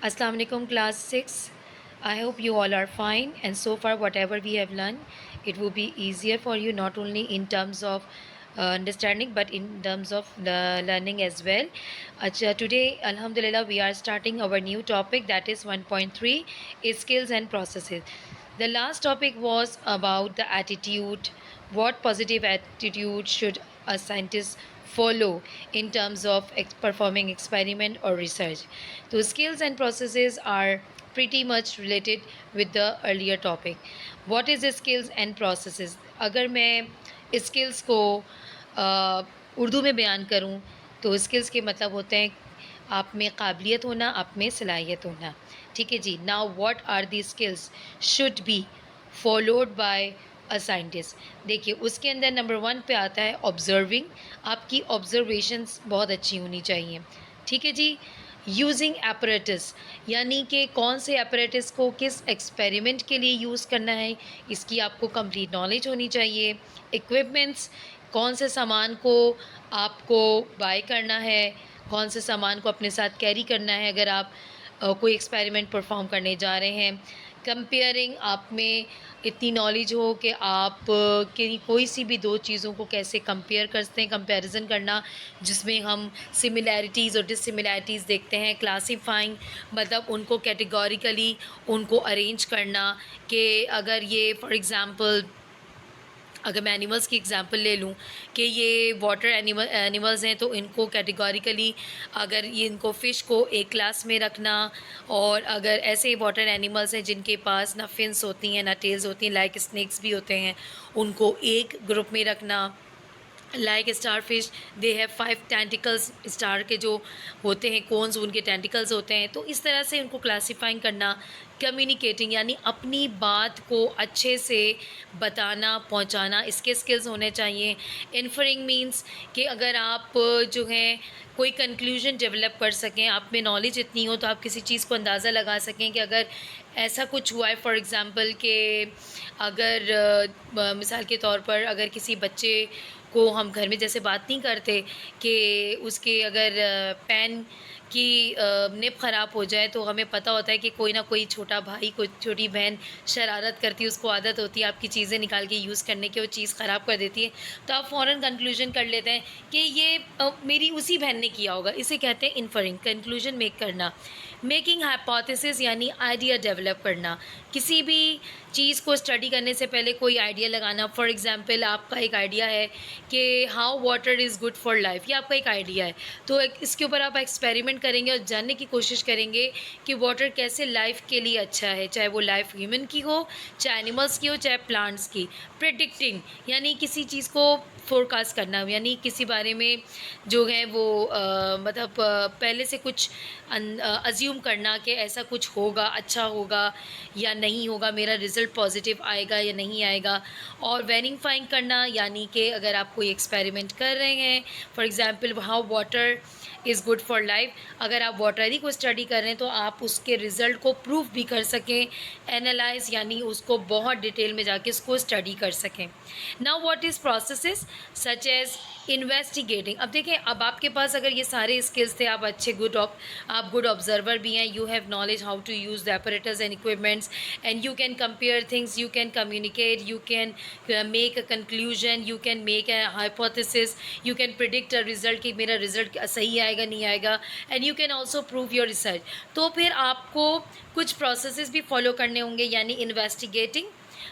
Assalamu alaikum class 6. I hope you all are fine, and so far whatever we have learned, it will be easier for you, not only in terms of understanding but in terms of learning as well. Today alhamdulillah we are starting our new topic, that is 1.3 skills and processes. The last topic was about the attitude, what positive attitude should a scientist follow in terms of performing experiment or research. So skills and processes are pretty much related with the earlier topic. What is the skills and processes? अगर मैं skills को उर्दू में बयान करूँ तो skills के मतलब होते हैं आप में काबिलियत होना, आप में सलाहियत होना। ठीक है जी। Now what are the skills should be followed by a scientist. देखिए उसके अंदर नंबर 1 पे आता है ऑब्जर्विंग। आपकी ऑब्जर्वेशंस बहुत अच्छी होनी चाहिए। ठीक है जी। यूजिंग एपरेटस, यानी कि कौन से एपरेटस को किस एक्सपेरिमेंट के लिए यूज़ करना है, इसकी आपको कंप्लीट नॉलेज होनी चाहिए। इक्विपमेंट्स, कौन से सामान को आपको बाय करना है, कौन से सामान को अपने साथ कैरी करना है अगर आप कोई एक्सपेरिमेंट परफॉर्म करने जा रहे हैं। कंपेयरिंग, आप में इतनी नॉलेज हो कि आप कोई सी भी दो चीज़ों को कैसे कंपेयर करते हैं, कंपैरिजन करना जिसमें हम सिमिलैरिटीज़ और डिससिमिलैरिटीज़ देखते हैं। क्लासीफाइंग, मतलब उनको कैटेगोरिकली उनको अरेंज करना कि अगर ये फॉर एग्ज़ाम्पल अगर मैं एनिमल्स की एग्जांपल ले लूँ कि ये वाटर एनिमल्स हैं तो इनको कैटेगोरिकली अगर ये इनको फ़िश को एक क्लास में रखना, और अगर ऐसे वाटर एनिमल्स हैं जिनके पास ना फिन्स होती हैं ना टेल्स होती हैं, लाइक स्नेक्स भी होते हैं, उनको एक ग्रुप में रखना। Like star fish, they have 5 tentacles, star के जो होते हैं कोन्स उनके टेंटिकल्स होते हैं। तो इस तरह से उनको क्लासीफाइंग करना। कम्युनिकेटिंग, यानी अपनी बात को अच्छे से बताना पहुंचाना, इसके स्किल्स होने चाहिए। इन्फरिंग मीन्स कि अगर आप जो है कोई कंक्लूजन डेवलप कर सकें, आप में नॉलेज इतनी हो तो आप किसी चीज़ को अंदाज़ा लगा सकें कि अगर ऐसा कुछ हुआ है, फॉर एग्ज़ाम्पल कि अगर मिसाल के तौर पर अगर किसी बच्चे को हम घर में जैसे बात नहीं करते कि उसके अगर पेन की निब ख़राब हो जाए तो हमें पता होता है कि कोई ना कोई छोटा भाई, कोई छोटी बहन शरारत करती है, उसको आदत होती है आपकी चीज़ें निकाल के यूज़ करने की, वो चीज़ ख़राब कर देती है। तो आप फ़ौरन कंक्लूजन कर लेते हैं कि ये मेरी उसी बहन ने किया होगा। इसे कहते हैं इन्फरिंग, कंक्लूजन मेक करना। मेकिंग हाइपोथेसिस, यानी आइडिया डेवलप करना। किसी भी चीज़ को स्टडी करने से पहले कोई आइडिया लगाना। फॉर एग्ज़ाम्पल आपका एक आइडिया है कि how water is good for life, ये आपका एक आइडिया है, तो इसके ऊपर आप एक्सपेरिमेंट करेंगे और जानने की कोशिश करेंगे कि वाटर कैसे लाइफ के लिए अच्छा है, चाहे वो लाइफ ह्यूमन की हो, चाहे एनिमल्स की हो, चाहे प्लांट्स की। प्रिडिक्टिंग, यानी किसी चीज़ को फोरकास्ट करना, यानी किसी बारे में जो है वो मतलब पहले से कुछ अज्यूम करना कि ऐसा कुछ होगा, अच्छा होगा या नहीं होगा, मेरा रिज़ल्ट पॉजिटिव आएगा या नहीं आएगा। और वेरीफाइंग करना, यानी कि अगर आप कोई एक्सपेरिमेंट कर रहे हैं, for example how water is good for life, अगर आप वाटर ही को स्टडी कर रहे हैं तो आप उसके रिज़ल्ट को प्रूफ भी कर सकें। एनालाइज, यानी उसको बहुत डिटेल में जाके उसको स्टडी कर सकें। Now what is processes such as investigating. अब देखें, अब आपके पास अगर ये सारे स्किल्स थे, आप अच्छे आप गुड ऑब्जर्वर भी हैं, you have knowledge how to use the apparatus and equipments, and you can compare things, you can communicate, you can make a conclusion, you can make a hypothesis, you can predict a result कि मेरा result सही आएगा नहीं आएगा, and you can also prove your research. तो फिर आपको कुछ प्रोसेसेस भी फॉलो करने होंगे, यानी इन्वेस्टिगेटिंग,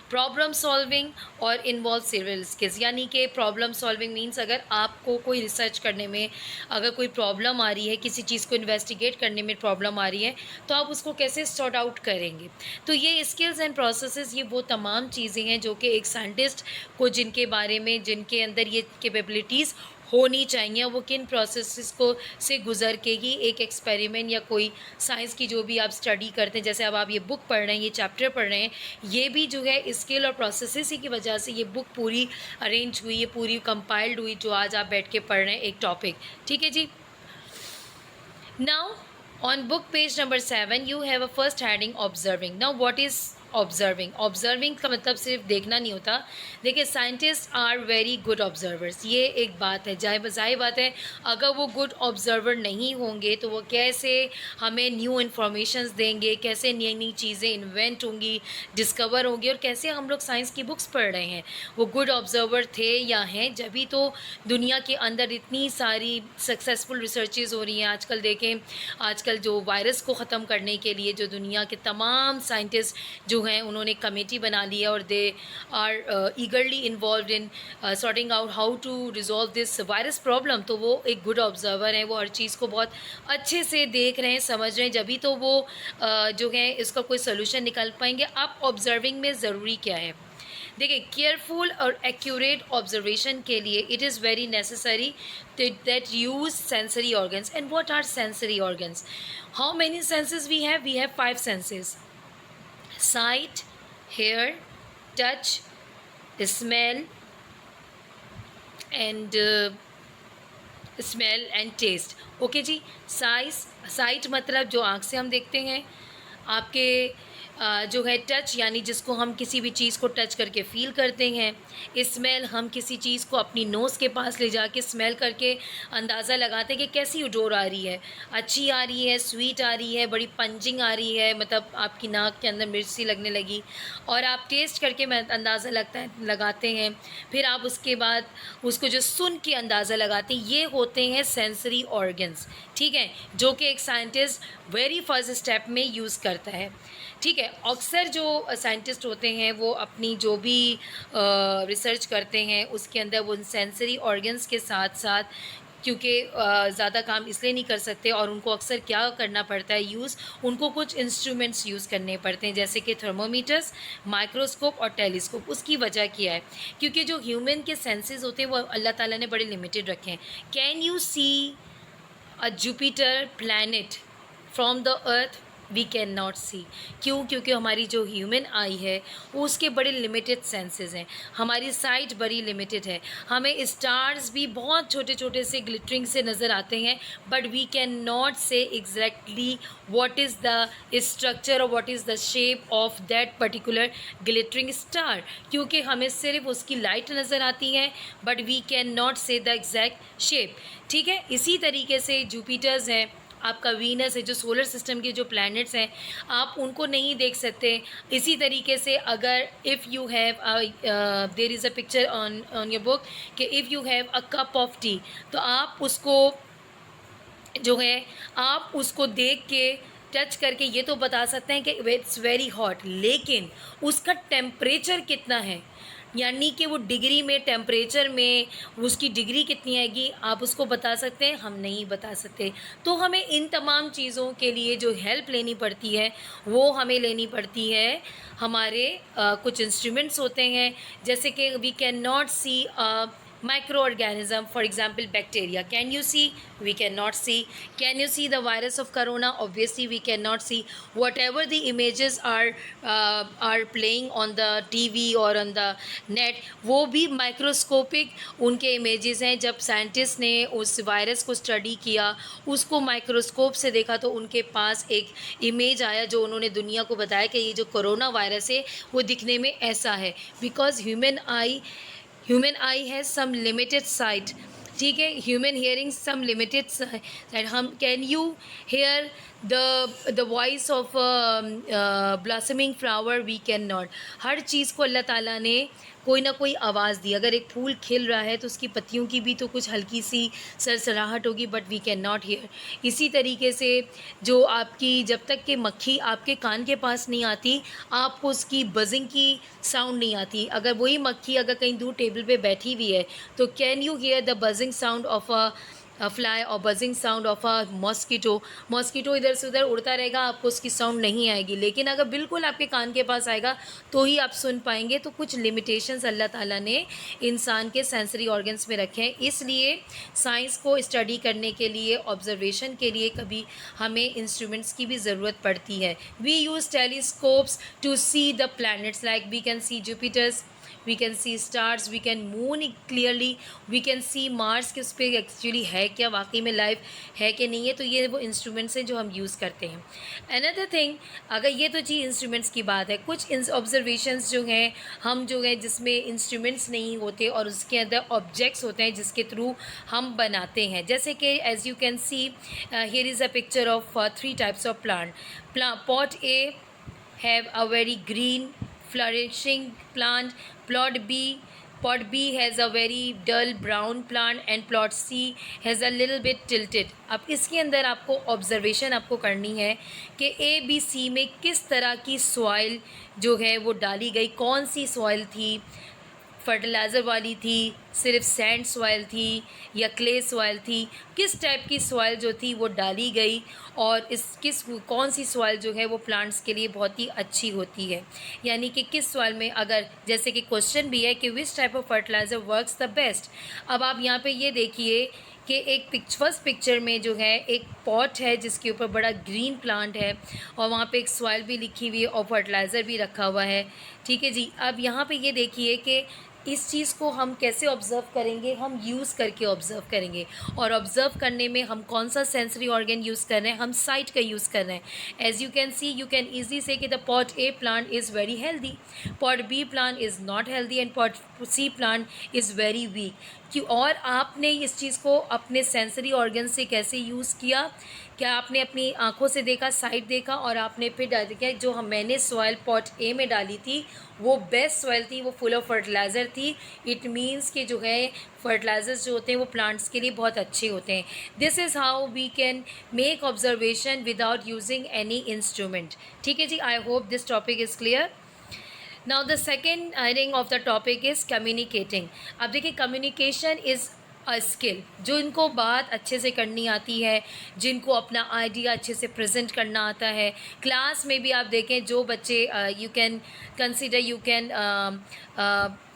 प्रॉब्लम सॉल्विंग और इन्वॉल्व सिविल स्किल्स। यानी कि प्रॉब्लम सॉल्विंग मीन्स अगर आपको कोई रिसर्च करने में अगर कोई प्रॉब्लम आ रही है, किसी चीज़ को इन्वेस्टिगेट करने में प्रॉब्लम आ रही है, तो आप उसको कैसे सॉर्ट आउट करेंगे। तो ये स्किल्स एंड प्रोसेसेस, ये वो तमाम चीज़ें हैं जो कि एक साइंटिस्ट को जिनके बारे में, जिनके अंदर ये कैपेबिलिटीज़ होनी चाहिए, वो किन प्रोसेसेस को से गुज़र के ही एक एक्सपेरिमेंट या कोई साइंस की जो भी आप स्टडी करते हैं, जैसे अब आप ये बुक पढ़ रहे हैं, ये चैप्टर पढ़ रहे हैं, ये भी जो है स्किल और प्रोसेसेस ही की वजह से ये बुक पूरी अरेंज हुई, ये पूरी कंपाइल्ड हुई, जो आज आप बैठ के पढ़ रहे हैं एक टॉपिक। ठीक है जी। Now on book page number 7 you have a first heading observing. Now what is observing. Observing का मतलब सिर्फ देखना नहीं होता। देखिए scientist are very good observers, ये एक बात है। ज़ाहिर बात है, अगर वो गुड ऑब्जर्वर नहीं होंगे तो वो कैसे हमें न्यू इन्फॉर्मेशंस देंगे, कैसे नई नई चीज़ें इन्वेंट होंगी, डिस्कवर होंगी, और कैसे हम लोग साइंस की बुक्स पढ़ रहे हैं। वो गुड ऑब्जर्वर थे या हैं, जभी तो दुनिया के अंदर इतनी सारी सक्सेसफुल रिसर्चेज हो रही हैं। आजकल देखें, आजकल जो वायरस को ख़त्म करने के लिए जो दुनिया के तमाम साइंटिस्ट जो हैं उन्होंने कमेटी बना ली है, और they are eagerly involve in sorting out how to resolve this virus problem. तो वो एक गुड ऑब्जर्वर हैं, वो हर चीज़ को बहुत अच्छे से देख रहे हैं, समझ रहे हैं, जभी तो वो जो है इसका कोई सोल्यूशन निकाल पाएंगे। अब ऑब्जर्विंग में ज़रूरी क्या है? देखिए, केयरफुल और एक्यूरेट ऑब्जर्वेशन के लिए it is very necessary that use sensory organs. And what are sensory organs? How many senses we have? We have 5 senses: sight, hear, touch, smell and smell and taste. Okay जी। Sight मतलब जो आँख से हम देखते हैं, आपके जो है टच, यानी जिसको हम किसी भी चीज़ को टच करके फ़ील करते हैं। स्मेल, हम किसी चीज़ को अपनी नोज़ के पास ले जाके स्मेल करके अंदाज़ा लगाते हैं कि कैसी ओडोर आ रही है, अच्छी आ रही है, स्वीट आ रही है, बड़ी पंजिंग आ रही है, मतलब आपकी नाक के अंदर मिर्च सी लगने लगी। और आप टेस्ट करके अंदाज़ा लगाते हैं। फिर आप उसके बाद उसको जो सुन के अंदाज़ा लगाते हैं, ये होते हैं सेंसरी ऑर्गन्स। ठीक है, जो कि एक साइंटिस्ट वेरी फर्स्ट स्टेप में यूज़ करता है। ठीक है, अक्सर जो साइंटिस्ट होते हैं वो अपनी जो भी रिसर्च करते हैं उसके अंदर वो सेंसरी ऑर्गन्स के साथ साथ, क्योंकि ज़्यादा काम इसलिए नहीं कर सकते, और उनको अक्सर क्या करना पड़ता है यूज़, उनको कुछ इंस्ट्रूमेंट्स यूज़ करने पड़ते हैं, जैसे कि थर्मोमीटर्स, माइक्रोस्कोप और टेलीस्कोप। उसकी वजह क्या है? क्योंकि जो ह्यूमन के सेंसेस होते हैं वो अल्लाह ताला ने बड़े लिमिटेड रखे हैं। Can you see a Jupiter planet from the earth? We can not see. क्यों? क्योंकि हमारी जो ह्यूमन आई है वो उसके बड़े लिमिटेड सेंसेस हैं, हमारी साइट बड़ी लिमिटेड है। हमें स्टार्स भी बहुत छोटे छोटे से ग्लिटरिंग से नज़र आते हैं, but we can not say exactly what is the structure और what is the shape of that particular glittering star, क्योंकि हमें सिर्फ उसकी लाइट नज़र आती है, but we can not say the exact shape. ठीक है, इसी तरीके से जुपिटर्स हैं, आपका वीनस है, जो सोलर सिस्टम के जो प्लैनेट्स हैं आप उनको नहीं देख सकते। इसी तरीके से अगर if you have there is a picture on your book कि if you have a cup of tea, तो आप उसको जो है आप उसको देख के टच करके ये तो बता सकते हैं कि इट्स वेरी हॉट, लेकिन उसका टेम्परेचर कितना है, यानी कि वो डिग्री में, टेम्परेचर में उसकी डिग्री कितनी आएगी, आप उसको बता सकते हैं? हम नहीं बता सकते। तो हमें इन तमाम चीज़ों के लिए जो हेल्प लेनी पड़ती है वो हमें लेनी पड़ती है। हमारे कुछ इंस्ट्रूमेंट्स होते हैं, जैसे कि we can not see microorganism, for example bacteria. Can you see? We cannot see. Can you see the virus of corona? Obviously we cannot see. Whatever the images are playing on the TV or on the net, वो भी microscopic उनके images हैं। जब scientist ने उस virus को study किया, उसको माइक्रोस्कोप से देखा, तो उनके पास एक इमेज आया जो उन्होंने दुनिया को बताया कि ये जो कोरोना वायरस है वो दिखने में ऐसा है, because human eye has some limited sight. ठीक है, human hearing some limited sight. हम can you hear the voice of blossoming flower? We can not. हर चीज़ को अल्लाह ताला ने कोई ना कोई आवाज़ दी। अगर एक फूल खिल रहा है तो उसकी पत्तियों की भी तो कुछ हल्की सी सरसराहट होगी, but we can not hear. इसी तरीके से जो आपकी, जब तक कि मक्खी आपके कान के पास नहीं आती, आपको उसकी बजिंग की साउंड नहीं आती। अगर वही मक्खी अगर कहीं दूर टेबल पे बैठी हुई है तो can you hear the buzzing sound of a fly और buzzing sound of a mosquito इधर से उधर उड़ता रहेगा, आपको उसकी साउंड नहीं आएगी। लेकिन अगर बिल्कुल आपके कान के पास आएगा तो ही आप सुन पाएंगे। तो कुछ लिमिटेशंस अल्लाह ताला ने इंसान के सेंसरी ऑर्गन्स में रखे हैं। इसलिए साइंस को स्टडी करने के लिए, ऑब्जर्वेशन के लिए कभी हमें इंस्ट्रूमेंट्स की भी ज़रूरत पड़ती है। We use telescopes to see the planets, like we can see Jupiters, we can see stars, we can moon clearly, we can see Mars कि उस पर एक्चुअली है क्या, वाकई में लाइफ है कि नहीं है। तो ये वो इंस्ट्रूमेंट्स हैं जो हम यूज़ करते हैं। अनदर थिंग, अगर ये तो जी इंस्ट्रूमेंट्स की बात है, कुछ ऑब्जर्वेशंस जो हैं हम जो है जिसमें इंस्ट्रूमेंट्स नहीं होते और उसके अंदर ऑब्जेक्ट्स होते हैं जिसके थ्रू हम बनाते हैं। जैसे कि as you can see here is a picture of 3 types of plant. Pot A have a very green flourishing plant. Plot B has a very dull brown plant and plot C has a little bit tilted. अब इसके अंदर आपको observation आपको करनी है कि ABC में किस तरह की सॉइल जो है वो डाली गई, कौन सी सॉइल थी, फर्टिलाइज़र वाली थी, सिर्फ सैंड सॉइल थी या क्ले सॉइल थी, किस टाइप की सॉइल जो थी वो डाली गई और कौन सी सॉइल जो है वो प्लांट्स के लिए बहुत ही अच्छी होती है। यानी कि किस सॉइल में, अगर जैसे कि क्वेश्चन भी है कि which type of fertiliser works the best. अब आप यहाँ पे ये देखिए कि एक फर्स्ट पिक्चर में जो है एक पॉट है जिसके ऊपर बड़ा ग्रीन प्लांट है और वहाँ पे एक सॉइल भी लिखी हुई है और फर्टिलाइज़र भी रखा हुआ है। ठीक है जी। अब यहाँ पे ये देखिए कि इस चीज़ को हम कैसे ऑब्ज़र्व करेंगे, हम यूज़ करके ऑब्ज़र्व करेंगे। और ऑब्ज़र्व करने में हम कौन सा सेंसरी ऑर्गन यूज़ कर रहे हैं, हम साइट का यूज़ कर रहे हैं। As you can see, you can easily से कि the pot A plant is very healthy, pot B plant is not healthy and pot C plant is very weak. क्यों? और आपने इस चीज़ को अपने सेंसरी ऑर्गन से कैसे यूज़ किया, क्या आपने अपनी आंखों से देखा, साइट देखा और आपने फिर डाल दिया जो मैंने सॉइल पॉट ए में डाली थी वो बेस्ट सॉइल थी, वो फुल ऑफ फर्टिलाइज़र थी। इट मीन्स कि जो है फर्टिलाइज़र्स जो होते हैं वो प्लांट्स के लिए बहुत अच्छे होते हैं। This is how we can make observation without using any instrument. ठीक है जी। I hope this topic is clear. Now the second heading of the topic is communicating. अब देखिए, कम्युनिकेशन इज़ अ स्किल। जो इनको बात अच्छे से करनी आती है, जिनको अपना आइडिया अच्छे से प्रेजेंट करना आता है, क्लास में भी आप देखें जो बच्चे you can consider, you can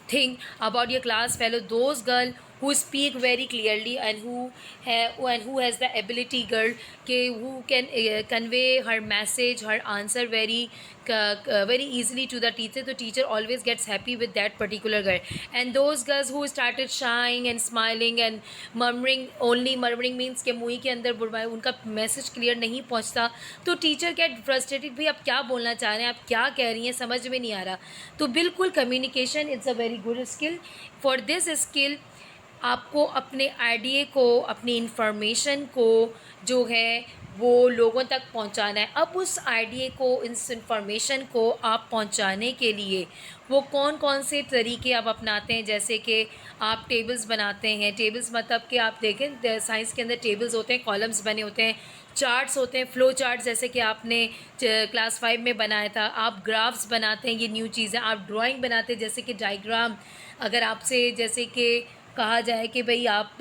think about your class fellow, those girl who speak very clearly and who has the ability girl who can convey her message, her answer very easily to the teacher. So teacher always gets happy with that particular girl. And those girls who started shying and smiling and murmuring, only murmuring means कि मुँह के अंदर बुड़वाए, उनका message clear नहीं पहुंचता तो teacher get frustrated, भाई आप क्या बोलना चाह रहे हैं, आप क्या कह रही हैं, समझ में नहीं आ रहा। तो बिल्कुल communication is a very good skill. For this skill आपको अपने आइडिया को, अपनी इन्फॉर्मेशन को जो है वो लोगों तक पहुंचाना है। अब उस आइडिया को, इस इन्फॉर्मेशन को आप पहुंचाने के लिए वो कौन कौन से तरीके आप अपनाते हैं। जैसे कि आप टेबल्स बनाते हैं। टेबल्स मतलब कि आप देखें साइंस के अंदर टेबल्स होते हैं, कॉलम्स बने होते हैं, चार्ट्स होते हैं, फ्लो चार्ट जैसे कि आपने क्लास 5 में बनाया था। आप ग्राफ्स बनाते हैं, ये न्यू चीज़ है। आप ड्राइंग बनाते हैं जैसे कि डायग्राम। अगर आपसे जैसे कि कहा जाए कि भाई आप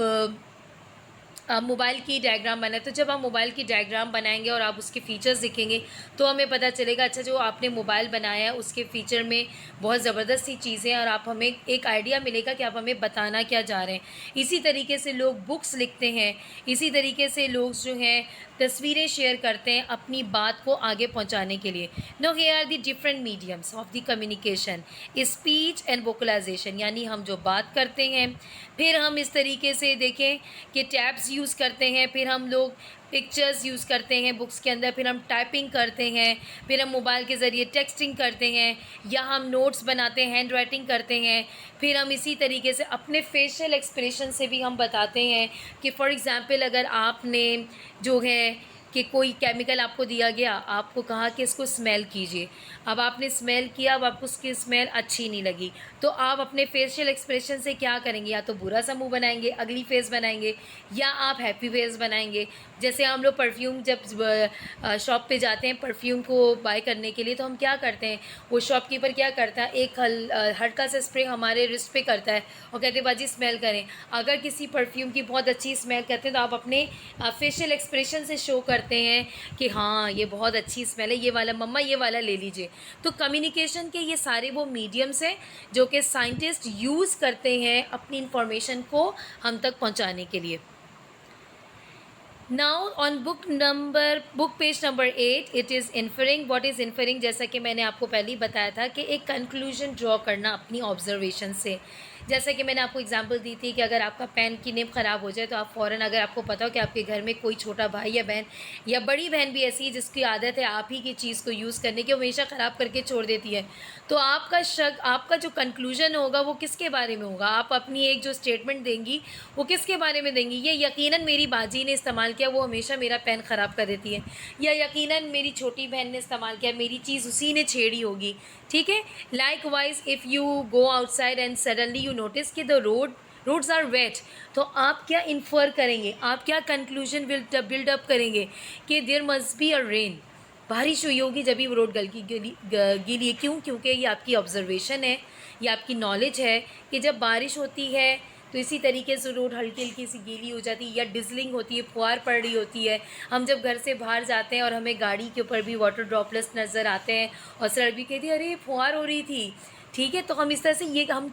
मोबाइल की डायग्राम बनाए, तो जब आप मोबाइल की डायग्राम बनाएंगे और आप उसके फ़ीचर्स दिखेंगे तो हमें पता चलेगा अच्छा जो आपने मोबाइल बनाया है उसके फ़ीचर में बहुत ज़बरदस्त सी चीज़ें हैं और आप हमें एक आइडिया मिलेगा कि आप हमें बताना क्या चाह रहे हैं। इसी तरीके से लोग बुक्स लिखते हैं, इसी तरीके से लोग जो हैं तस्वीरें शेयर करते हैं अपनी बात को आगे पहुंचाने के लिए। Now here are the different mediums of the communication, speech and vocalization. यानी हम जो बात करते हैं, फिर हम इस तरीके से देखें कि टैब्स यूज़ करते हैं, फिर हम लोग पिक्चर्स यूज़ करते हैं बुक्स के अंदर, फिर हम टाइपिंग करते हैं, फिर हम मोबाइल के ज़रिए टेक्सटिंग करते हैं या हम नोट्स बनाते हैं, हैंड राइटिंग करते हैं। फिर हम इसी तरीके से अपने फेशियल एक्सप्रेशन से भी हम बताते हैं कि फॉर एग्ज़ाम्पल अगर आपने जो है कि कोई केमिकल आपको दिया गया, आपको कहा कि इसको स्मेल कीजिए। अब आपने स्मेल किया, अब आपको उसकी स्मेल अच्छी नहीं लगी, तो आप अपने फेशियल एक्सप्रेशन से क्या करेंगे, या तो बुरा सा मुँह बनाएंगे, अगली फेस बनाएंगे, या आप हैप्पी फेस बनाएंगे। जैसे हम लोग परफ्यूम जब शॉप पे जाते हैं परफ्यूम को बाय करने के लिए, तो हम क्या करते हैं, वो शॉपकीपर क्या करता है, एक हल्का सा स्प्रे हमारे रिस्ट पे करता है और कहते हैं बाजी स्मेल करें। अगर किसी परफ्यूम की बहुत अच्छी स्मेल करते हैं तो आप अपने फेशियल एक्सप्रेशन से शो करते हैं कि हाँ ये बहुत अच्छी स्मेल है, ये वाला मम्मा ये वाला ले लीजिए। तो कम्युनिकेशन के ये सारे वो मीडियम्स हैं जो कि साइंटिस्ट यूज़ करते हैं अपनी इंफॉर्मेशन को हम तक पहुंचाने के लिए। Now on book page number 8 it is inferring. What is inferring? जैसा कि मैंने आपको पहले ही बताया था कि एक कंक्लूजन ड्रॉ करना अपनी ऑब्जर्वेशन से. जैसा कि मैंने आपको एग्जांपल दी थी कि अगर आपका पेन की निब ख़राब हो जाए तो आप फ़ौरन, अगर आपको पता हो कि आपके घर में कोई छोटा भाई या बहन या बड़ी बहन भी ऐसी है जिसकी आदत है आप ही की चीज़ को यूज़ करने की, हमेशा ख़राब करके छोड़ देती है, तो आपका जो कंक्लूजन होगा वो किसके बारे में होगा? आप अपनी एक जो स्टेटमेंट देंगी वो किसके बारे में देंगी? ये यकीनन मेरी बाजी ने इस्तेमाल किया, वो हमेशा मेरा पेन ख़राब कर देती है, या यकीनन मेरी छोटी बहन ने इस्तेमाल किया, मेरी चीज़ उसी ने छेड़ी होगी. ठीक है. Like wise if you go outside and suddenly you notice कि द रोड्स आर वेट, तो आप क्या इन्फर करेंगे, आप क्या कंक्लूजन बिल्डअप करेंगे कि there must be a rain, बारिश हुई होगी जब भी वो रोड गीली है. क्यों? क्योंकि ये आपकी ऑब्जर्वेशन है, ये आपकी नॉलेज है कि जब बारिश होती है तो इसी तरीके से रोड हल्की हल्की सी गीली हो जाती है या डिजलिंग होती है, फुहार पड़ रही होती है. हम जब घर से बाहर जाते हैं और हमें गाड़ी के ऊपर भी वाटर ड्रॉपलेट्स नज़र आते हैं और सड़क भी कहती है अरे फुहार हो रही थी. ठीक है. तो हम इस तरह से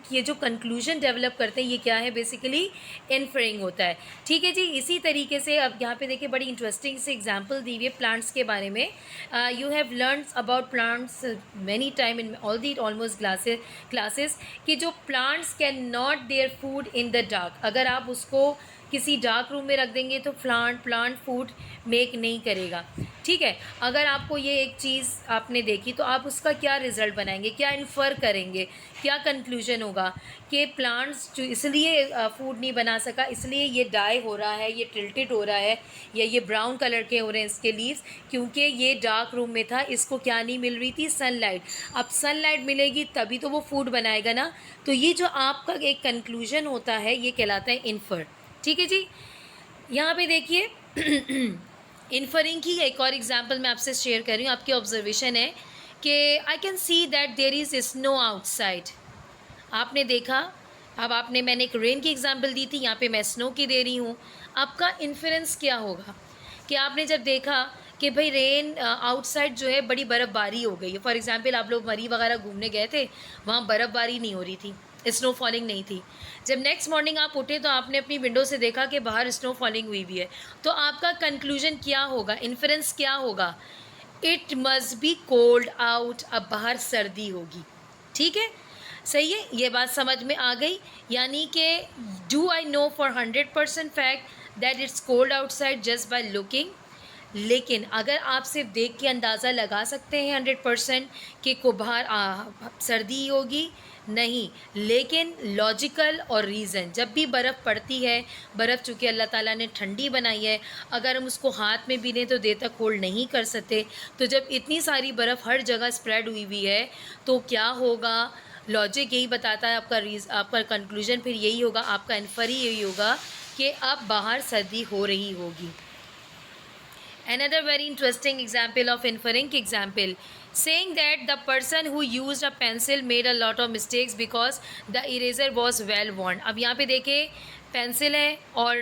ये जो कंक्लूजन डेवलप करते हैं ये क्या है? बेसिकली इन्फरिंग होता है. ठीक है जी. इसी तरीके से अब यहाँ पे देखिए बड़ी इंटरेस्टिंग से एग्जांपल दी हुई है प्लांट्स के बारे में. You have learn about plants many time in all the almost classes कि जो plants can not their food in the dark, अगर आप उसको किसी डार्क रूम में रख देंगे तो प्लांट फूड मेक नहीं करेगा. ठीक है. अगर आपको ये एक चीज़ आपने देखी तो आप उसका क्या रिज़ल्ट बनाएंगे, क्या इन्फर करेंगे, क्या कंक्लूजन होगा कि प्लांट्स जो इसलिए फूड नहीं बना सका, इसलिए ये डाई हो रहा है, ये टिल्टेड हो रहा है या ये ब्राउन कलर के हो रहे हैं इसके लीव्स, क्योंकि ये डार्क रूम में था, इसको क्या नहीं मिल रही थी? सनलाइट. अब सनलाइट मिलेगी तभी तो वो फूड बनाएगा ना. तो ये जो आपका एक कंक्लूजन होता है ये कहलाता है इन्फर. ठीक है जी. यहाँ पे देखिए इन्फरिंग की एक और एग्जांपल मैं आपसे शेयर कर रही हूँ. आपकी ऑब्जर्वेशन है कि I can see that there is snow outside. आपने देखा. अब आपने मैंने एक रेन की एग्जांपल दी थी, यहाँ पे मैं स्नो की दे रही हूँ. आपका इन्फरेंस क्या होगा कि आपने जब देखा कि भाई रेन आउटसाइड जो है बड़ी बर्फ़बारी हो गई है. फॉर एग्जांपल आप लोग मरी वगैरह घूमने गए थे, वहाँ बर्फ़बारी नहीं हो रही थी, स्नो फॉलिंग नहीं थी. जब नेक्स्ट मॉर्निंग आप उठे तो आपने अपनी विंडो से देखा कि बाहर स्नो फॉलिंग हुई भी है. तो आपका कंक्लूजन क्या होगा, इन्फरेंस क्या होगा? It must be cold out. अब बाहर सर्दी होगी. ठीक है. सही है. ये बात समझ में आ गई. यानी कि do I know for 100% fact that it's cold outside just by looking. लेकिन अगर आप सिर्फ देख के अंदाज़ा लगा सकते हैं 100% कि को बाहर सर्दी होगी, नहीं. लेकिन लॉजिकल और रीज़न, जब भी बर्फ़ पड़ती है, बर्फ़ चूँकि अल्लाह ताला ने ठंडी बनाई है, अगर हम उसको हाथ में भी लें तो देर तक होल्ड नहीं कर सकते. तो जब इतनी सारी बर्फ़ हर जगह स्प्रेड हुई हुई है तो क्या होगा? लॉजिक यही बताता है, आपका कंक्लूजन फिर यही होगा, आपका इन्फर ही यही होगा कि अब बाहर सर्दी हो रही होगी. Another very interesting example of inferring example, saying that the person who used a pencil made a lot of mistakes because the eraser was well worn. अब यहाँ पे देखें पेंसिल है और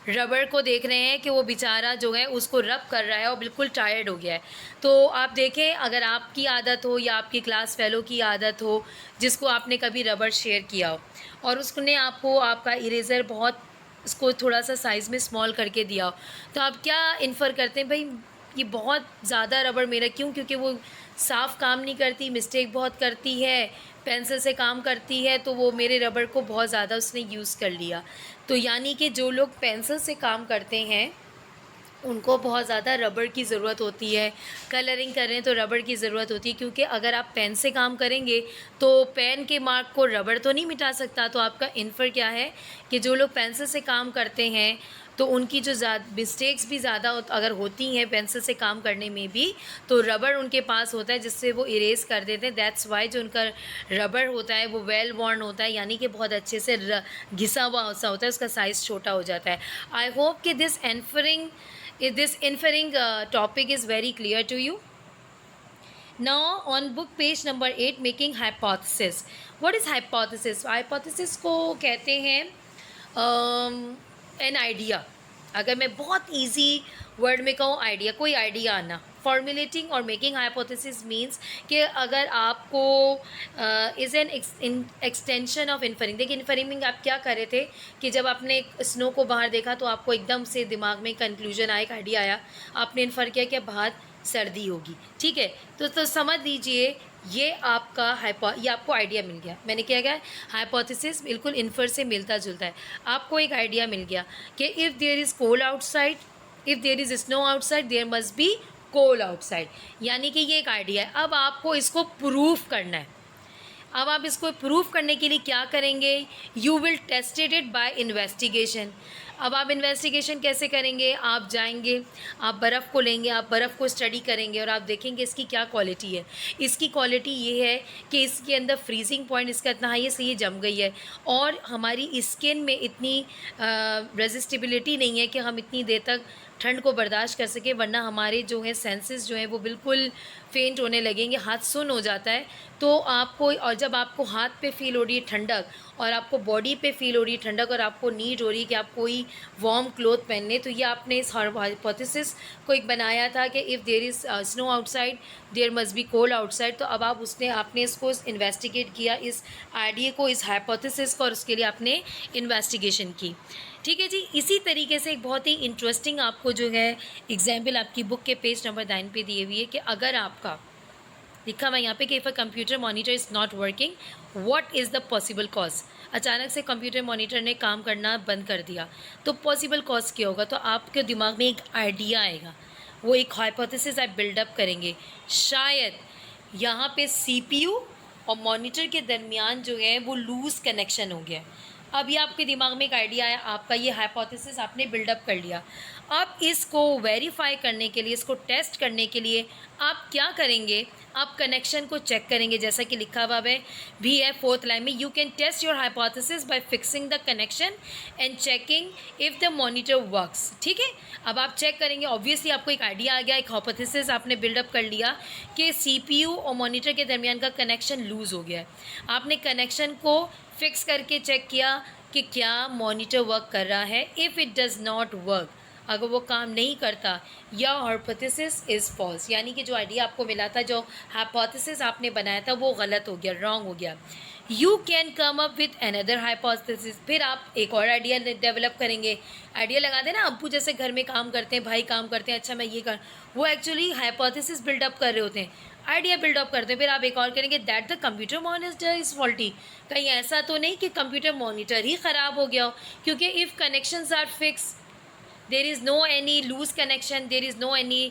रबर को देख रहे हैं कि वो बेचारा जो है उसको रब कर रहा है और बिल्कुल टायर्ड हो गया है. तो आप देखें अगर आपकी आदत हो या आपकी क्लास फेलो की आदत हो जिसको आपने कभी रबर शेयर किया हो और उसने आपको आपका इरेज़र बहुत इसको थोड़ा सा साइज़ में स्मॉल करके दिया हो, तो आप क्या इन्फर करते हैं? भाई ये बहुत ज़्यादा रबड़ मेरा. क्यों? क्योंकि वो साफ़ काम नहीं करती, मिस्टेक बहुत करती है, पेंसिल से काम करती है, तो वो मेरे रबड़ को बहुत ज़्यादा उसने यूज़ कर लिया. तो यानी कि जो लोग पेंसिल से काम करते हैं उनको बहुत ज़्यादा रबड़ की ज़रूरत होती है. कलरिंग कर रहे हैं तो रबड़ की ज़रूरत होती है, क्योंकि अगर आप पेन से काम करेंगे तो पेन के मार्क को रबड़ तो नहीं मिटा सकता. तो आपका इन्फर क्या है कि जो लोग पेंसिल से काम करते हैं तो उनकी जो मिस्टेक्स भी ज़्यादा अगर होती हैं पेंसिल से काम करने में भी, तो रबड़ उनके पास होता है जिससे वो इरेज़ कर देते हैं. दैट्स वाई जो उनका रबड़ होता है वो वेल वर्न होता है, यानी कि बहुत अच्छे से घिसा हुआ सा होता है, उसका साइज़ छोटा हो जाता है. आई होप कि this inferring topic is very clear to you. Now on book page number 8, making hypothesis. What is hypothesis? Hypothesis को कहते हैं an idea. अगर मैं बहुत easy word में कहूँ आइडिया, कोई आइडिया आना. फॉर्मुलेटिंग और मेकिंग हाइपोथेसिस मीन्स कि अगर आपको इज़ एन एक्सटेंशन ऑफ इन्फरिंग। देखिए इन्फरिंग आप क्या कर रहे थे कि जब आपने स्नो को बाहर देखा तो आपको एकदम से दिमाग में कंक्लूजन आया, एक आइडिया आया, आपने इन्फर किया कि बाहर सर्दी होगी, ठीक है। तो समझ लीजिए ये आपको आइडिया मिल गया। मैंने क्या किया, हाइपोथेसिस बिल्कुल इन्फर से मिलता जुलता है। आपको एक आइडिया मिल गया कि if there is cold outside, if there is snow outside, there must be cold outside, यानी कि ये एक आइडिया है। अब आपको इसको प्रूफ करना है। अब आप इसको प्रूफ करने के लिए क्या करेंगे, you will tested it by investigation. अब आप इन्वेस्टिगेशन कैसे करेंगे, आप जाएंगे, आप बर्फ़ को लेंगे, आप बर्फ़ को स्टडी करेंगे और आप देखेंगे इसकी क्या क्वालिटी है। इसकी क्वालिटी ये है कि इसके अंदर फ्रीजिंग पॉइंट इसका इतना हाई है, इसलिए ये जम गई है, और हमारी स्किन में इतनी रेजिस्टिबिलिटी नहीं है कि हम इतनी देर तक ठंड को बर्दाश्त कर सके, वरना हमारे जो है सेंसेस जो हैं वो बिल्कुल फेंट होने लगेंगे, हाथ सुन्न हो जाता है। तो आपको, और जब आपको हाथ पे फील हो रही है ठंडक और आपको बॉडी पे फील हो रही है ठंडक और आपको नीड हो रही है कि आप कोई वार्म क्लोथ पहने, तो ये आपने इस हाइपोथेसिस को एक बनाया था कि if there is snow outside there must be cold outside. तो अब आपने इसको इन्वेस्टिगेट किया, इस आइडिया को, इस हाइपोथेसिस को, और उसके लिए आपने इन्वेस्टिगेशन की, ठीक है जी। इसी तरीके से एक बहुत ही इंटरेस्टिंग आपको जो है एग्जाम्पल आपकी बुक के पेज नंबर 9 पे दिए हुई है कि अगर आपका लिखा हुआ यहाँ पे कि if a computer monitor is not working what is the possible cause. अचानक से कंप्यूटर मॉनिटर ने काम करना बंद कर दिया, तो पॉसिबल कॉज क्या होगा, तो आपके दिमाग में एक आइडिया आएगा, वो एक हाइपोथेसिस आप बिल्डअप करेंगे। शायद यहाँ पे सीपीयू और मॉनिटर के दरमियान जो है वो लूज़ कनेक्शन हो गया। अब ये आपके दिमाग में एक आइडिया आया, आपका ये हाइपोथेसिस आपने बिल्डअप कर लिया। अब इसको वेरीफाई करने के लिए, इसको टेस्ट करने के लिए आप क्या करेंगे, आप कनेक्शन को चेक करेंगे, जैसा कि लिखा हुआ है भी है 4th लाइन में, you can test your hypothesis by fixing the connection and checking if the monitor works, ठीक है। अब आप चेक करेंगे, ऑब्वियसली आपको एक आइडिया आ गया, एक हाइपोथेसिस आपने बिल्डअप कर लिया कि सीपीयू और मॉनिटर के दरमियान का कनेक्शन लूज़ हो गया है। आपने कनेक्शन को फिक्स करके चेक किया कि क्या मॉनिटर वर्क कर रहा है। If it does not work, अगर वो काम नहीं करता, या हाइपोथेसिस इज़ फॉल्स, यानी कि जो आइडिया आपको मिला था, जो हाइपोथेसिस आपने बनाया था, वो गलत हो गया, रॉन्ग हो गया। You can come up with another hypothesis, फिर आप एक और आइडिया डेवलप करेंगे। आइडिया लगा देना, अब्बू जैसे घर में काम करते हैं, भाई काम करते हैं, अच्छा मैं ये कर, वो एक्चुअली हाइपोथेसिस बिल्डअप कर रहे होते हैं, आइडिया बिल्डअप करते हैं। फिर आप एक और करेंगे, that the computer monitor is faulty, कहीं ऐसा तो नहीं कि कंप्यूटर मॉनिटर ही ख़राब हो गया हो, क्योंकि if connections are fix, there is no any loose connection, there is no any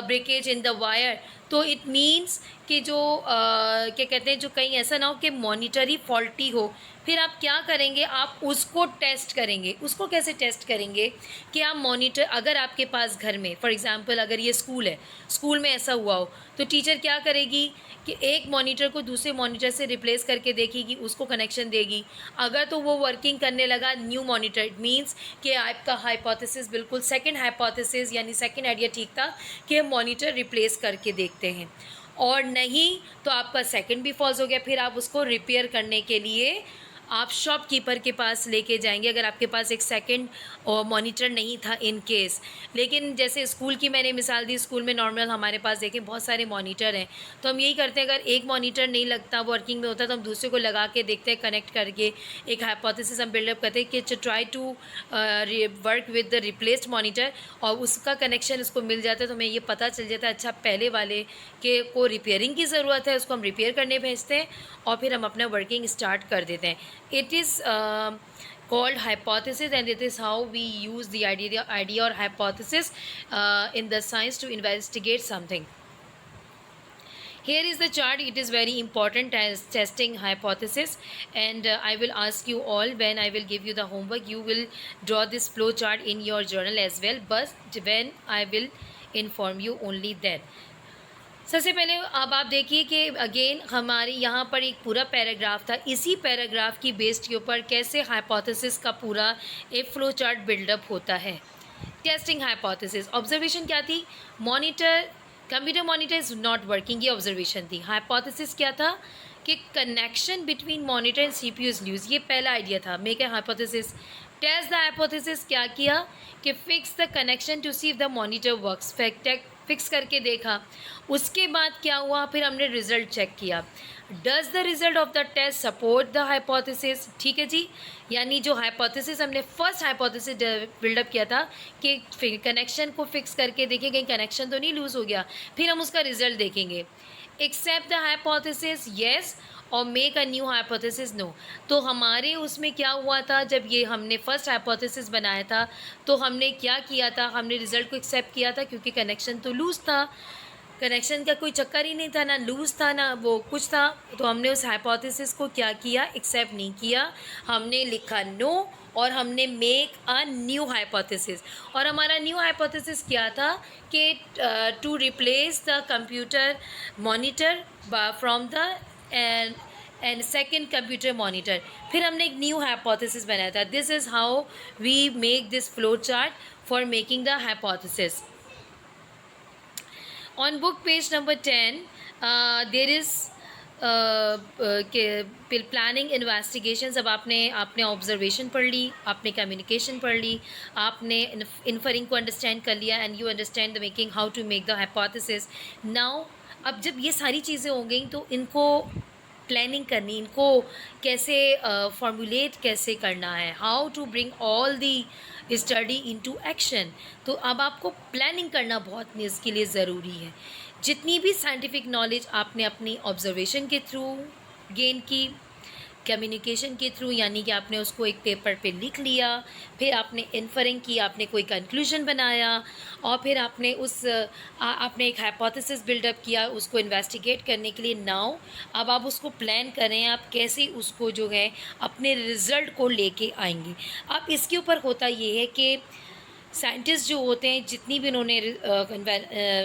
breakage in the wire, तो इट मीन्स कि जो क्या कहते हैं, जो कहीं ऐसा ना हो कि मॉनिटर ही फॉल्टी हो। फिर आप क्या करेंगे, आप उसको टेस्ट करेंगे। उसको कैसे टेस्ट करेंगे कि आप मॉनिटर, अगर आपके पास घर में फॉर एग्जांपल अगर ये स्कूल है, स्कूल में ऐसा हुआ हो, तो टीचर क्या करेगी कि एक मॉनिटर को दूसरे मॉनिटर से रिप्लेस करके देखेगी, उसको कनेक्शन देगी। अगर तो वो वर्किंग करने लगा, न्यू मॉनिटर, इट मीन्स कि आपका हाइपोथेसिस बिल्कुल, सेकंड हाइपोथेसिस यानी सेकंड आइडिया ठीक था कि हम मॉनिटर रिप्लेस करके देखते हैं, और नहीं तो आपका सेकंड भी फॉल्स हो गया। फिर आप उसको रिपेयर करने के लिए आप शॉपकीपर के पास लेके जाएंगे, अगर आपके पास एक सेकंड मॉनिटर नहीं था इन केस। लेकिन जैसे स्कूल की मैंने मिसाल दी, स्कूल में नॉर्मल हमारे पास देखें बहुत सारे मॉनिटर हैं, तो हम यही करते हैं, अगर एक मॉनिटर नहीं लगता, वर्किंग में होता, तो हम दूसरे को लगा के देखते हैं, कनेक्ट करके एक हाइपोथेसिस हम बिल्डअप करते हैं कि try to work with the replaced monitor, और उसका कनेक्शन उसको मिल जाता है, तो हमें ये पता चल जाता है अच्छा पहले वाले के को रिपेयरिंग की ज़रूरत है, उसको हम रिपेयर करने भेजते हैं और फिर हम अपना वर्किंग स्टार्ट कर देते हैं। It is called hypothesis, and it is how we use the idea or hypothesis in the science to investigate something. Here is the chart. It is very important as testing hypothesis, and I will ask you all, when I will give you the homework, you will draw this flow chart in your journal as well, but when I will inform you only then. सबसे पहले अब आप देखिए कि again हमारे यहाँ पर एक पूरा पैराग्राफ था, इसी पैराग्राफ की बेस्ड के ऊपर कैसे हाइपोथेसिस का पूरा एक फ्लो चार्ट बिल्डअप होता है। टेस्टिंग हाइपोथेसिस, ऑब्जर्वेशन क्या थी, monitor, computer monitor is not working, ये ऑब्जर्वेशन थी। हाइपोथेसिस क्या था कि connection between monitor and CPU is loose, ये पहला आइडिया था। Make a hypothesis, test the hypothesis, क्या किया कि fix the connection to see if the monitor works, fix करके देखा। उसके बाद क्या हुआ, फिर हमने रिज़ल्ट चेक किया। Does the result of the test support the hypothesis, ठीक है जी। यानी जो हाइपोथेसिस हमने फर्स्ट हाइपोथेसिस बिल्डअप किया था कि कनेक्शन को फिक्स करके देखें कहीं कनेक्शन तो नहीं लूज़ हो गया, फिर हम उसका रिज़ल्ट देखेंगे। एक्सेप्ट द हाइपोथेसिस येस और make a new hypothesis no. तो हमारे उसमें क्या हुआ था, जब ये हमने फर्स्ट हाइपोथेसिस बनाया था तो हमने क्या किया था, हमने रिज़ल्ट को एक्सेप्ट किया था क्योंकि कनेक्शन तो लूज़ था, कनेक्शन का कोई चक्कर ही नहीं था, ना लूज़ था ना वो कुछ था। तो हमने उस हाइपोथेसिस को क्या किया, एक्सेप्ट नहीं किया, हमने लिखा नो और हमने मेक अ न्यू हाइपोथेसिस। और हमारा न्यू हाइपोथेसिस क्या था कि to replace the computer monitor from the end second computer monitor. फिर हमने एक न्यू हाइपोथेसिस बनाया था। This is how we make this flow chart for making the hypothesis. On book page number 10, there is planning investigations. अब आपने observation पढ़ ली, आपने communication पढ़ ली, आपने इन्फरिंग को अंडरस्टैंड कर लिया and you understand the making how to make the hypothesis. Now अब जब ये सारी चीज़ें हो गई तो इनको प्लानिंग करनी, इनको कैसे फॉर्मुलेट कैसे करना है, how to bring all the study into action. तो अब आपको प्लानिंग करना बहुत इसके लिए ज़रूरी है। जितनी भी साइंटिफिक नॉलेज आपने अपनी ऑब्जर्वेशन के थ्रू गेन की, कम्युनिकेशन के थ्रू यानी कि आपने उसको एक पेपर पे लिख लिया, फिर आपने इन्फरिंग की, आपने कोई कंक्लूजन बनाया और फिर आपने आपने एक हाइपोथेसिस बिल्डअप किया उसको इन्वेस्टिगेट करने के लिए। नाउ अब आप उसको प्लान करें, आप कैसे उसको जो है अपने रिज़ल्ट को लेके आएंगे। अब इसके ऊपर होता ये है कि साइंटिस्ट जो होते हैं जितनी भी उन्होंने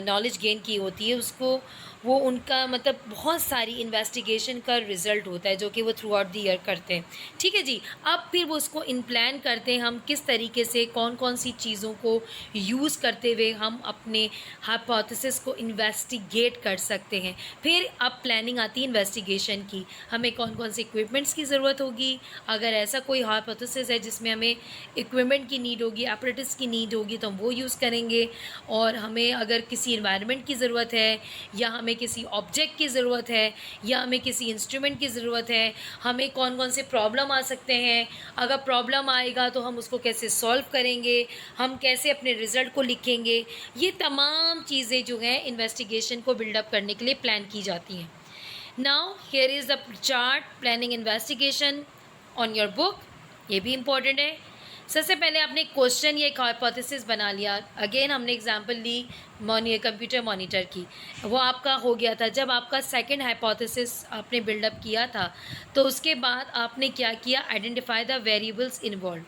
नॉलेज गेन की होती है उसको वो उनका मतलब बहुत सारी इन्वेस्टिगेशन का रिज़ल्ट होता है जो कि वो थ्रू आउट द ईयर करते हैं, ठीक है जी। अब फिर वो उसको इन प्लान करते हैं हम किस तरीके से कौन कौन सी चीज़ों को यूज़ करते हुए हम अपने हाइपोथेसिस को इन्वेस्टिगेट कर सकते हैं। फिर अब प्लानिंग आती है इन्वेस्टिगेशन की, हमें कौन कौन से इक्विपमेंट्स की ज़रूरत होगी, अगर ऐसा कोई हाइपोथेसिस है जिसमें हमें इक्विपमेंट की नीड होगी, एपरेटस की नीड होगी तो हम वो यूज़ करेंगे। और हमें अगर किसी इन्वायरमेंट की ज़रूरत है या हमें किसी ऑब्जेक्ट की ज़रूरत है या हमें किसी इंस्ट्रूमेंट की ज़रूरत है, हमें कौन कौन से प्रॉब्लम आ सकते हैं, अगर प्रॉब्लम आएगा तो हम उसको कैसे सॉल्व करेंगे, हम कैसे अपने रिज़ल्ट को लिखेंगे, ये तमाम चीज़ें जो हैं इन्वेस्टिगेशन को बिल्डअप करने के लिए प्लान की जाती हैं। Now here is the chart planning investigation on your book. ये भी इम्पॉर्टेंट है। सबसे पहले आपने एक क्वेश्चन या एक हाइपोथेसिस बना लिया। अगेन हमने एग्जांपल ली कंप्यूटर मॉनिटर की, वो आपका हो गया था। जब आपका सेकंड हाइपोथेसिस आपने बिल्डअप किया था तो उसके बाद आपने क्या किया, आइडेंटिफाई द वेरिएबल्स इन्वॉल्व,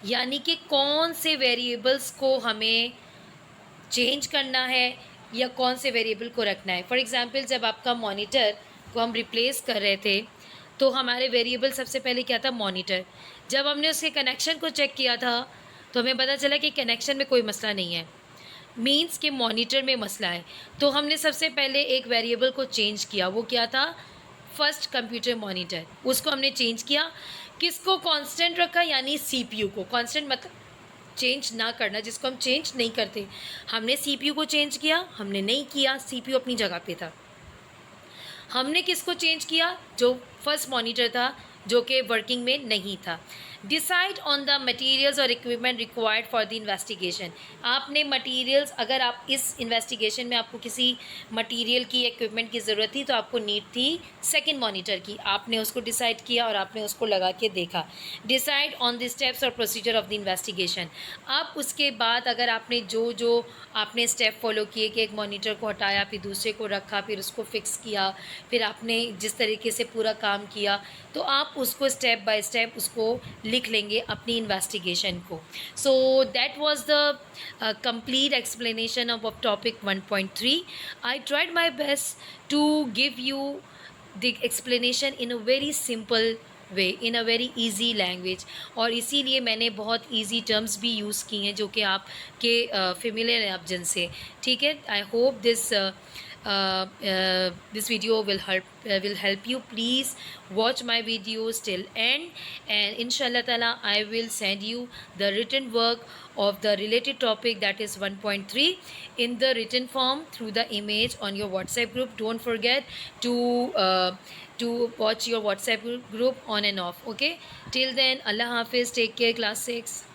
यानी कि कौन से वेरिएबल्स को हमें चेंज करना है या कौन से वेरिएबल को रखना है। फॉर एग्ज़ाम्पल जब आपका मॉनिटर को हम रिप्लेस कर रहे थे तो हमारे वेरिएबल सबसे पहले क्या था, मॉनिटर। जब हमने उसके कनेक्शन को चेक किया था तो हमें पता चला कि कनेक्शन में कोई मसला नहीं है, मीन्स कि मॉनिटर में मसला है। तो हमने सबसे पहले एक वेरिएबल को चेंज किया, वो क्या था, फर्स्ट कंप्यूटर मॉनिटर, उसको हमने चेंज किया। किसको कांस्टेंट रखा, यानी सीपीयू को। कांस्टेंट मतलब चेंज ना करना, जिसको हम चेंज नहीं करते। हमने सीपीयू को चेंज किया, हमने नहीं किया, सीपीयू अपनी जगह पे था। हमने किसको चेंज किया, जो फर्स्ट मॉनिटर था जो कि वर्किंग में नहीं था। डिसाइड ऑन द मटेरियल्स और equipment required for the investigation. आपने मटेरियल्स, अगर आप इस इन्वेस्टिगेशन में आपको किसी मटेरियल की इक्विपमेंट की ज़रूरत थी तो आपको नीड थी सेकंड मॉनिटर की, आपने उसको डिसाइड किया और आपने उसको लगा के देखा। डिसाइड ऑन द स्टेप्स और प्रोसीजर ऑफ द इन्वेस्टिगेशन। अब उसके बाद अगर आपने जो जो आपने स्टेप फॉलो किए कि एक मॉनिटर को हटाया, फिर दूसरे को रखा, फिर उसको फिक्स किया, फिर आपने जिस तरीके से पूरा काम किया तो आप उसको स्टेप बाय स्टेप उसको लिख लेंगे अपनी इन्वेस्टिगेशन को। So that was the complete explanation of topic 1.3. I tried my best to give you the explanation in a very simple way, in a very easy language, और इसीलिए मैंने बहुत easy terms भी यूज़ की हैं जो कि आप के फेमिलियर हैं आप जिनसे, ठीक है। आई hope this this video will help you. Please watch my videos till end, and inshallah ta'ala I will send you the written work of the related topic, that is 1.3, in the written form through the image on your WhatsApp group. Don't forget to watch your WhatsApp group on and off. Okay, till then, Allah Hafiz, take care, class 6.